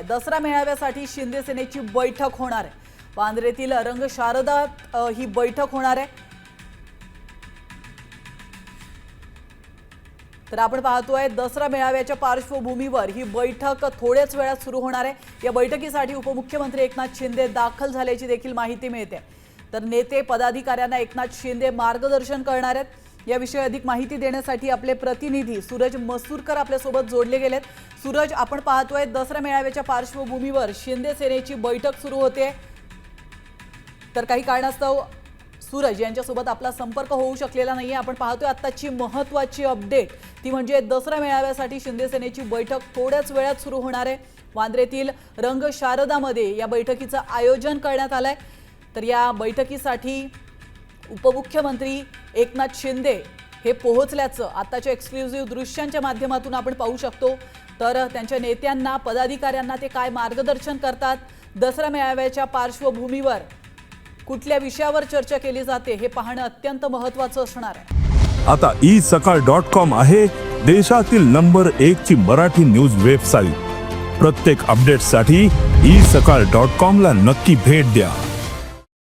दसरा मेळाव्यासाठी शिंदे सेनेची बैठक होणार आहे। वांद्रेतील रंगशारदात ही बैठक होणार आहे। तर आपण पाहतोय दसरा मेळाव्याच्या पार्श्वभूमीवर ही बैठक थोड्याच वेळात सुरू होणार आहे। या बैठकीसाठी उपमुख्यमंत्री एकनाथ शिंदे दाखल झाल्याची देखील माहिती मिळते। तर नेते पदाधिकाऱ्यांना एकनाथ शिंदे मार्गदर्शन करणार आहेत। याविषयी अधिक माहिती देण्यासाठी आपले प्रतिनिधी सूरज मसूरकर आपल्या सोबत जोडले गेलेत। सूरज, आपण पाहतोय दसरा मेळाव्याच्या पार्श्वभूमीवर शिंदे सेनेची बैठक सुरू होते। तर काही कारणास्तव सूरज यांच्यासोबत आपला संपर्क होऊ शकलेला नाहीये। आपण पाहतोय आत्ताची महत्त्वाची अपडेट ती म्हणजे दसरा मेळाव्यासाठी शिंदे सेनेची बैठक थोड्याच वेळात सुरू होणार आहे। वांद्रेतील रंगशारदामध्ये या बैठकीचं आयोजन करण्यात आलंय। तर या बैठकीसाठी उपमुख्यमंत्री एकनाथ शिंदे हे पोहोचल्याचं आताच्या एक्सक्लुझिव्ह दृश्यांच्या माध्यमातून आपण पाहू शकतो। तर त्यांच्या नेत्यांना पदाधिकाऱ्यांना ते काय मार्गदर्शन करतात, दसरा मेळाव्याच्या पार्श्वभूमीवर कुठल्या विषयावर चर्चा केली जाते हे पाहणं अत्यंत महत्त्वाचं असणार आहे। आता isakal.com आहे देशातील नंबर 1 ची मराठी न्यूज वेबसाईट। प्रत्येक अपडेटसाठी isakal.com ला नक्की भेट द्या।